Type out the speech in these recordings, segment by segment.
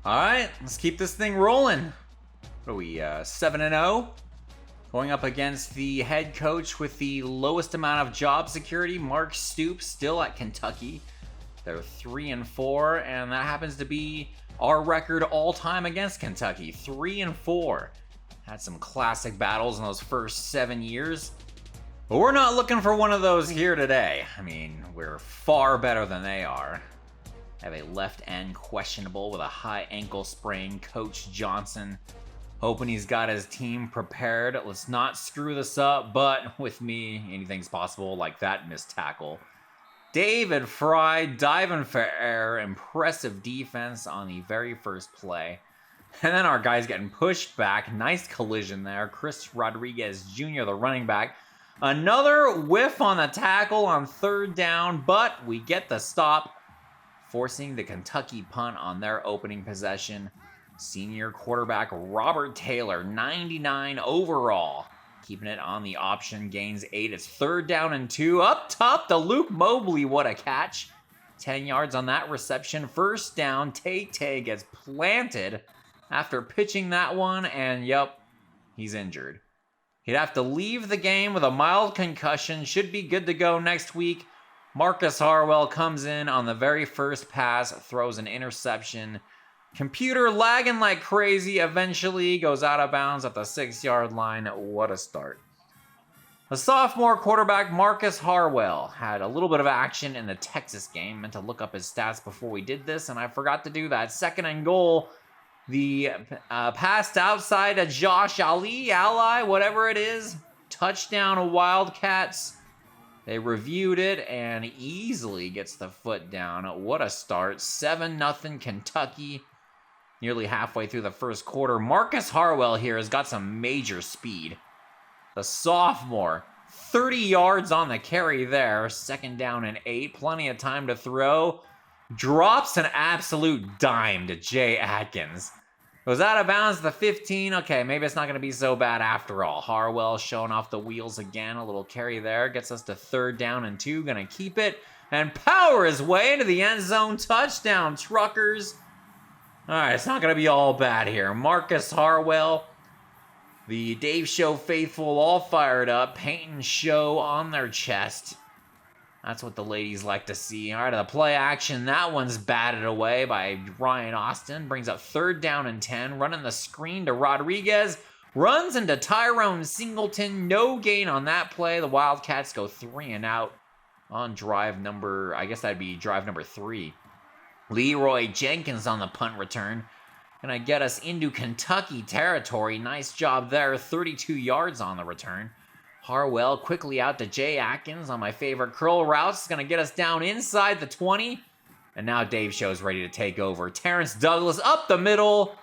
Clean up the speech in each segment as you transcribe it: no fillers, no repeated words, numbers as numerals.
Alright, let's keep this thing rolling. What are we, 7-0? Going up against the head coach with the lowest amount of job security, Mark Stoops, still at Kentucky. They're 3-4, and that happens to be our record all-time against Kentucky, 3-4. Had some classic battles in those first 7 years. But we're not looking for one of those here today. I mean, we're far better than they are. Have a left end questionable with a high ankle sprain, Coach Johnson. Hoping he's got his team prepared. Let's not screw this up, but with me, anything's possible, like that missed tackle. David Fry diving for error. Impressive defense on the very first play. And then our guy's getting pushed back. Nice collision there. Chris Rodriguez Jr., the running back. Another whiff on the tackle on third down, but we get the stop, forcing the Kentucky punt on their opening possession. Senior quarterback Robert Taylor, 99 overall. Keeping it on the option, gains 8. It's third down and 2. Up top to Luke Mobley. What a catch. 10 yards on that reception. First down, Tay gets planted after pitching that one, and yep, he's injured. He'd have to leave the game with a mild concussion. Should be good to go next week. Marcus Harwell comes in on the very first pass, throws an interception. Computer lagging like crazy, eventually goes out of bounds at the 6-yard line. What a start. The sophomore quarterback Marcus Harwell had a little bit of action in the Texas game. Meant to look up his stats before we did this, and I forgot to do that. Second and goal. The pass outside to Josh Ali, whatever it is. Touchdown Wildcats. They reviewed it and easily gets the foot down. What a start. 7-0 Kentucky. Nearly halfway through the first quarter. Marcus Harwell here has got some major speed. The sophomore, 30 yards on the carry there. Second down and 8. Plenty of time to throw. Drops an absolute dime to Jay Atkins. Goes out of bounds to the 15. Okay, maybe it's not going to be so bad after all. Harwell showing off the wheels again. A little carry there. Gets us to third down and 2. Going to keep it and power his way into the end zone. Touchdown, Truckers. All right, it's not going to be all bad here. Marcus Harwell, the Dave Show faithful, all fired up. Paint and show on their chest. That's what the ladies like to see. All right, the play action. That one's batted away by Ryan Austin. Brings up third down and 10. Running the screen to Rodriguez. Runs into Tyrone Singleton. No gain on that play. The Wildcats go 3 and out on drive number, I guess that'd be drive number 3. Leroy Jenkins on the punt return. Gonna get us into Kentucky territory. Nice job there. 32 yards on the return. Harwell quickly out to Jay Atkins on my favorite curl routes. Gonna get us down inside the 20. And now Dave Show's ready to take over. Terrance Douglas up the middle.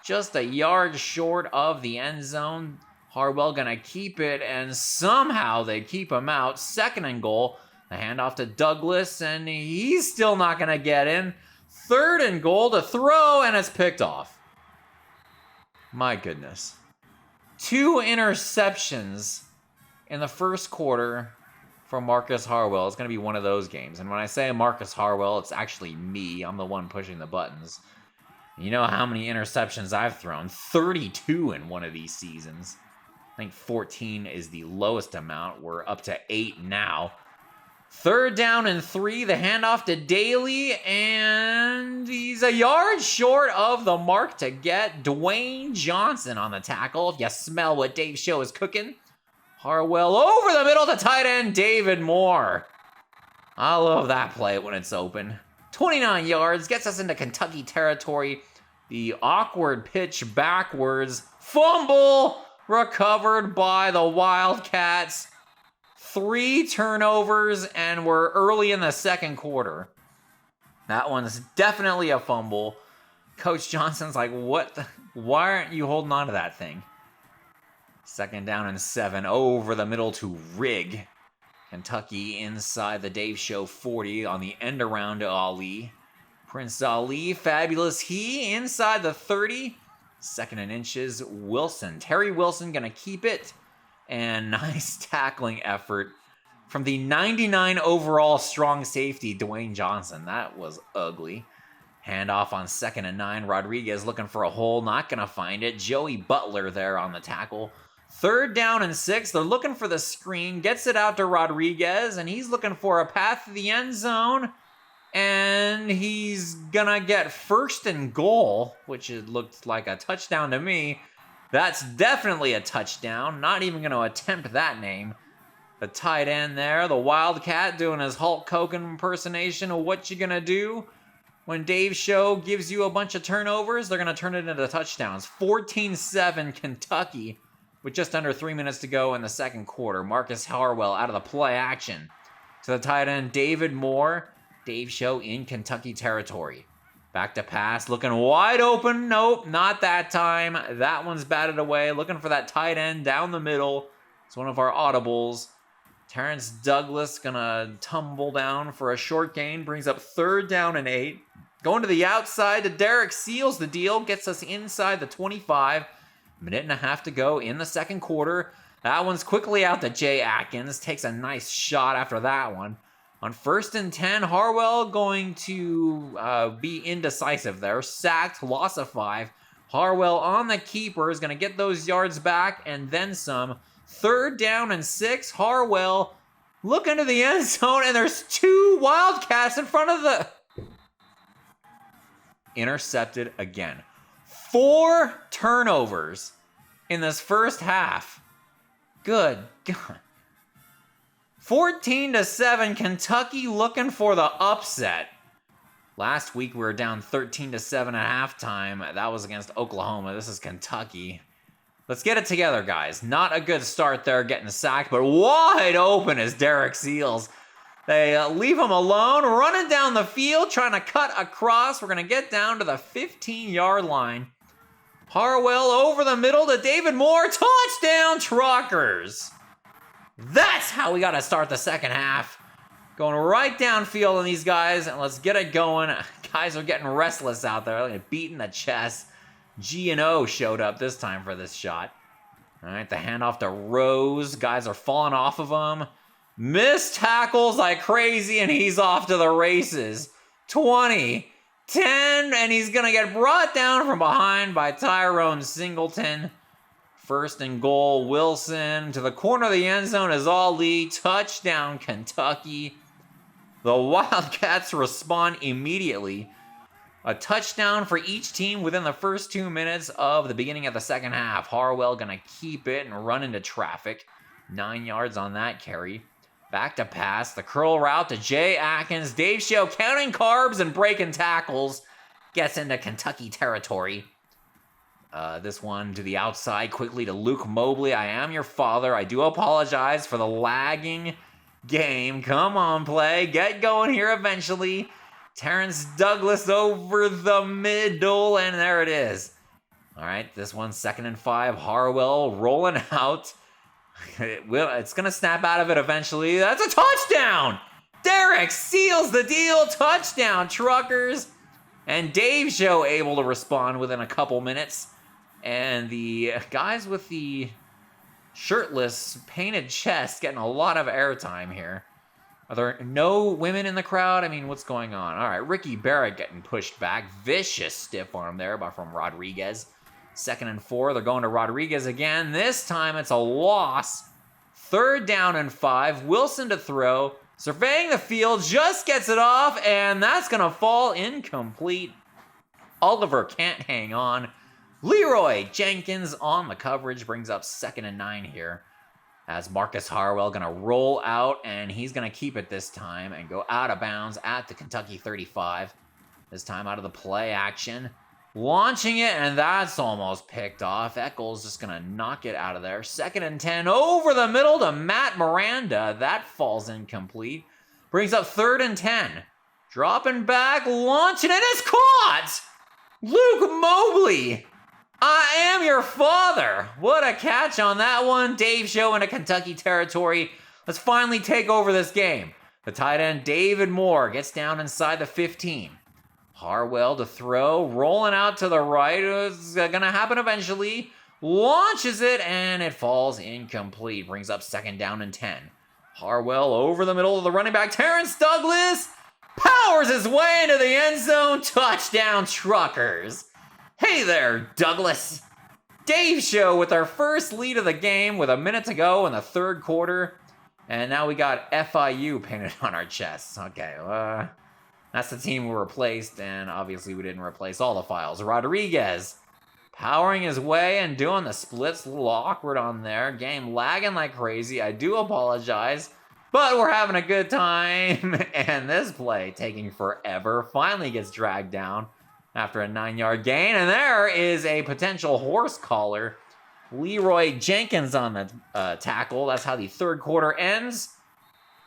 Just a yard short of the end zone. Harwell gonna keep it, and somehow they keep him out. Second and goal. The handoff to Douglas, and he's still not gonna get in. Third and goal to throw, and it's picked off. My goodness. 2 interceptions in the first quarter from Marcus Harwell. It's going to be one of those games. And when I say Marcus Harwell, it's actually me. I'm the one pushing the buttons. You know how many interceptions I've thrown? 32 in one of these seasons. I think 14 is the lowest amount. We're up to 8 now. Third down and 3. The handoff to Daly, and he's a yard short of the mark to get Dwayne Johnson on the tackle. If you smell what Dave Show is cooking. Harwell over the middle to tight end David Moore. I love that play when it's open. 29 yards, gets us into Kentucky territory. The awkward pitch backwards. Fumble recovered by the Wildcats. 3 turnovers, and we're early in the second quarter. That one's definitely a fumble. Coach Johnson's like, why aren't you holding on to that thing? Second down and 7, over the middle to Rigg. Kentucky inside the Dave Show 40 on the end around to Ali. Prince Ali, fabulous. He inside the 30. Second and inches, Wilson. Terry Wilson gonna keep it. And nice tackling effort from the 99 overall strong safety, Dwayne Johnson. That was ugly. Handoff on 2nd and 9. Rodriguez looking for a hole, not going to find it. Joey Butler there on the tackle. 3rd down and 6. They're looking for the screen. Gets it out to Rodriguez, and he's looking for a path to the end zone. And he's going to get 1st and goal, which it looked like a touchdown to me. That's definitely a touchdown. Not even going to attempt that name. The tight end there, the Wildcat, doing his Hulk Hogan impersonation of what you going to do. When Dave Show gives you a bunch of turnovers, they're going to turn it into touchdowns. 14-7 Kentucky with just under 3 minutes to go in the second quarter. Marcus Harwell out of the play action to the tight end, David Moore. Dave Show in Kentucky territory. Back to pass, looking wide open. Nope, not that time. That one's batted away. Looking for that tight end down the middle. It's one of our audibles. Terrance Douglas gonna tumble down for a short gain. Brings up 3rd down and 8. Going to the outside to Derek, seals the deal. Gets us inside the 25. Minute and a half to go in the second quarter. That one's quickly out to Jay Atkins. Takes a nice shot after that one. On 1st and 10, Harwell going to be indecisive there. Sacked, loss of 5. Harwell on the keeper is going to get those yards back and then some. 3rd down and 6. Harwell look into the end zone, and there's 2 Wildcats in front of the... Intercepted again. 4 turnovers in this first half. Good God. 14-7, Kentucky looking for the upset. Last week we were down 13-7 at halftime. That was against Oklahoma. This is Kentucky. Let's get it together, guys. Not a good start there getting sacked, but wide open is Derek Seals. They leave him alone, running down the field, trying to cut across. We're going to get down to the 15-yard line. Harwell over the middle to David Moore. Touchdown, Truckers. That's how we got to start the second half. Going right downfield on these guys, and let's get it going. Guys are getting restless out there. They're beating the chest. G&O showed up this time for this shot. All right, the handoff to Rose. Guys are falling off of him. Missed tackles like crazy, and he's off to the races. 20, 10, and he's going to get brought down from behind by Tyrone Singleton. 1st and goal, Wilson to the corner of the end zone is Ali. Touchdown, Kentucky. The Wildcats respond immediately. A touchdown for each team within the first 2 minutes of the beginning of the second half. Harwell going to keep it and run into traffic. 9 yards on that carry. Back to pass. The curl route to Jay Atkins. Dave Show counting carbs and breaking tackles. Gets into Kentucky territory. This one to the outside quickly to Luke Mobley. I am your father. I do apologize for the lagging game. Come on, play. Get going here eventually. Terrance Douglas over the middle, and there it is. All right, this one's 2nd and 5. Harwell rolling out. It's going to snap out of it eventually. That's a touchdown! Derek seals the deal. Touchdown, Truckers. And Dave Show able to respond within a couple minutes. And the guys with the shirtless, painted chest getting a lot of airtime here. Are there no women in the crowd? I mean, what's going on? All right, Ricky Barrett getting pushed back. Vicious stiff arm there from Rodriguez. 2nd and 4. They're going to Rodriguez again. This time it's a loss. 3rd down and 5. Wilson to throw. Surveying the field. Just gets it off. And that's going to fall incomplete. Oliver can't hang on. Leroy Jenkins on the coverage. Brings up 2nd and 9 here. As Marcus Harwell going to roll out. And he's going to keep it this time. And go out of bounds at the Kentucky 35. This time out of the play action. Launching it, and that's almost picked off. Eccles just going to knock it out of there. 2nd and 10 over the middle to Matt Miranda. That falls incomplete. Brings up 3rd and 10. Dropping back, launching it. It's caught! Luke Mobley. I am your father. What a catch on that one. Dave Show into Kentucky territory. Let's finally take over this game. The tight end, David Moore, gets down inside the 15. Harwell to throw, rolling out to the right. It's going to happen eventually. Launches it, and it falls incomplete. Brings up 2nd down and 10. Harwell over the middle of the running back. Terrance Douglas powers his way into the end zone. Touchdown, Truckers. Hey there, Douglas. Dave Show with our first lead of the game with a minute to go in the third quarter. And now we got FIU painted on our chests. Okay, that's the team we replaced, and obviously we didn't replace all the files. Rodriguez powering his way and doing the splits. A little awkward on there. Game lagging like crazy. I do apologize, but we're having a good time. And this play taking forever finally gets dragged down after a 9-yard gain. And there is a potential horse collar. Leroy Jenkins on the tackle. That's how the third quarter ends.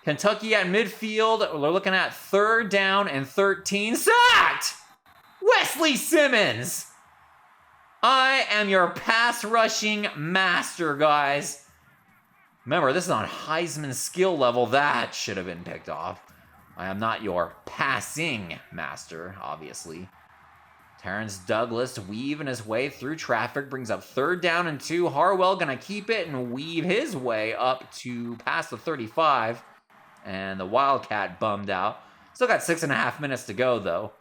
Kentucky at midfield. We're looking at 3rd down and 13. Sacked! Wesley Simmons! I am your pass rushing master, guys. Remember, this is on Heisman skill level. That should have been picked off. I am not your passing master, obviously. Terrance Douglas weaving his way through traffic, brings up 3rd down and 2. Harwell gonna keep it and weave his way up to past the 35. And the Wildcat bummed out. Still got 6.5 minutes to go, though.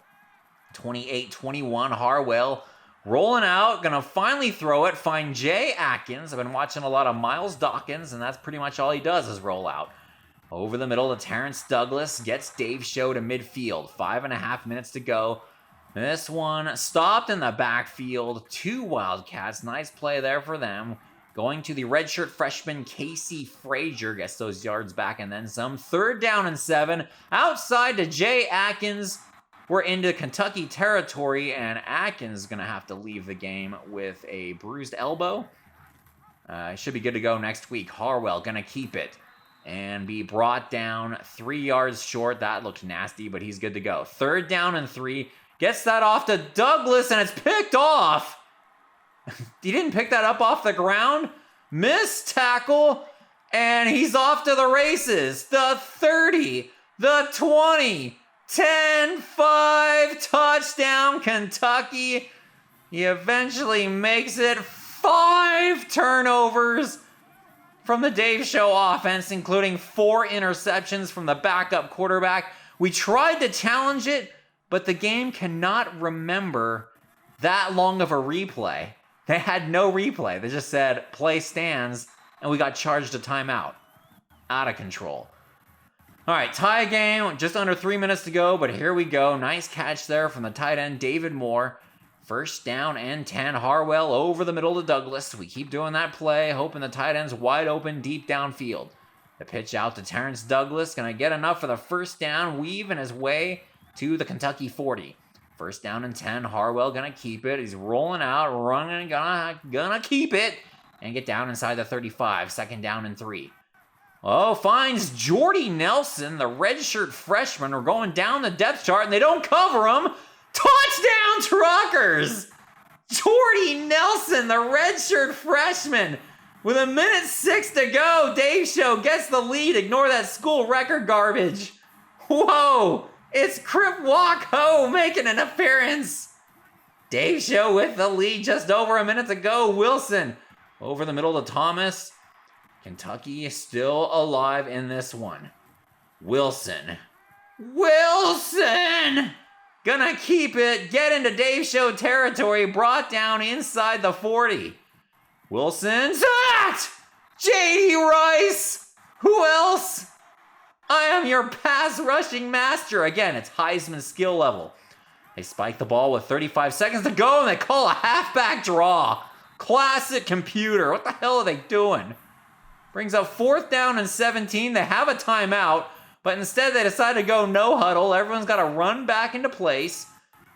28-21, Harwell rolling out, gonna finally throw it, find Jay Atkins. I've been watching a lot of Miles Dawkins, and that's pretty much all he does is roll out. Over the middle to Terrance Douglas, gets Dave Show to midfield. 5.5 minutes to go. This one stopped in the backfield. 2 Wildcats. Nice play there for them. Going to the redshirt freshman Casey Frazier. Gets those yards back and then some. 3rd down and 7. Outside to Jay Atkins. We're into Kentucky territory, and Atkins is going to have to leave the game with a bruised elbow. Should be good to go next week. Harwell going to keep it and be brought down 3 yards short. That looked nasty, but he's good to go. 3rd down and 3. Gets that off to Douglas, and it's picked off. He didn't pick that up off the ground. Missed tackle, and he's off to the races. The 30, the 20, 10-5, touchdown, Kentucky. He eventually makes it. 5 turnovers from the Dave Show offense, including 4 interceptions from the backup quarterback. We tried to challenge it, but the game cannot remember that long of a replay. They had no replay. They just said, play stands, and we got charged a timeout. Out of control. All right, tie game, just under 3 minutes to go, but here we go. Nice catch there from the tight end, David Moore. 1st down and 10. Harwell over the middle to Douglas. We keep doing that play, hoping the tight end's wide open deep downfield. The pitch out to Terrance Douglas. Gonna get enough for the 1st down, weaving his way to the Kentucky 40. 1st down and 10. Harwell gonna keep it. He's rolling out, running, gonna keep it, and get down inside the 35. 2nd down and 3. Oh, finds Jordy Nelson, the redshirt freshman. We're going down the depth chart, and they don't cover him. Touchdown, Truckers! Jordy Nelson, the redshirt freshman. With 1:06 to go, Dave Show gets the lead. Ignore that school record garbage. Whoa! It's Crip Walk Ho making an appearance. Dave Show with the lead just over a minute to go. Wilson over the middle to Thomas. Kentucky is still alive in this one. Wilson! Gonna keep it. Get into Dave Show territory. Brought down inside the 40. Wilson. Sacked! J.D. Rice! Who else? I am your pass rushing master. Again, it's Heisman skill level. They spike the ball with 35 seconds to go, and they call a halfback draw. Classic computer. What the hell are they doing? Brings up 4th down and 17. They have a timeout, but instead they decide to go no huddle. Everyone's got to run back into place.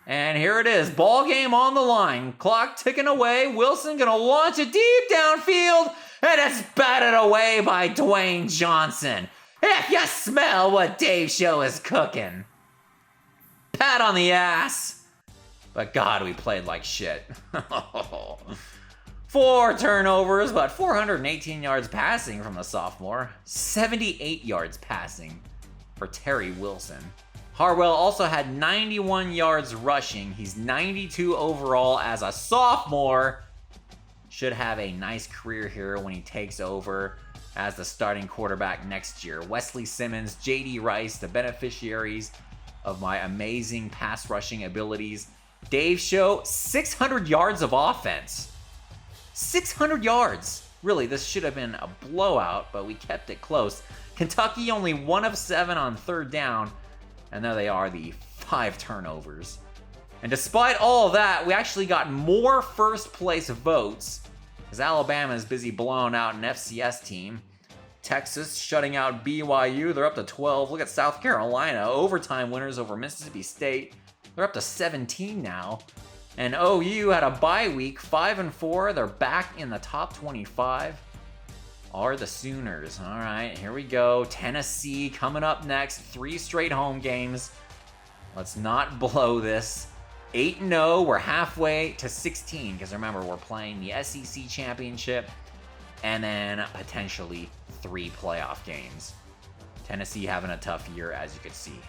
And here it is. Ball game on the line. Clock ticking away. Wilson going to launch it deep downfield, and it's batted away by Dwayne Johnson. If you smell what Dave Show is cooking. Pat on the ass. But God, we played like shit. 4 turnovers, but 418 yards passing from the sophomore. 78 yards passing for Terry Wilson. Harwell also had 91 yards rushing. He's 92 overall as a sophomore. Should have a nice career here when he takes over as the starting quarterback next year. Wesley Simmons, J.D. Rice, the beneficiaries of my amazing pass rushing abilities. Dave Show, 600 yards of offense. 600 yards. Really, this should have been a blowout, but we kept it close. Kentucky only 1 of 7 on 3rd down, and there they are, the 5 turnovers. And despite all of that, we actually got more first place votes, as Alabama is busy blowing out an FCS team. Texas shutting out BYU, they're up to 12. Look at South Carolina, overtime winners over Mississippi State. They're up to 17 now. And OU had a bye week, 5-4. They're back in the top 25. Are the Sooners. All right, here we go. Tennessee coming up next. 3 straight home games. Let's not blow this. 8-0, we're halfway to 16, because remember, we're playing the SEC Championship and then potentially 3 playoff games. Tennessee having a tough year, as you can see.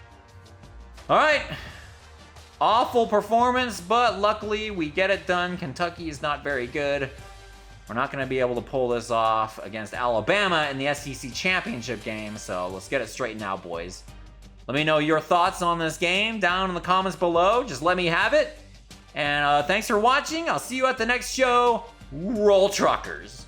All right. Awful performance, but luckily we get it done. Kentucky is not very good. We're not going to be able to pull this off against Alabama in the SEC Championship game, so let's get it straightened out, boys. Let me know your thoughts on this game down in the comments below. Just let me have it. And thanks for watching. I'll see you at the next show. Roll Truckers.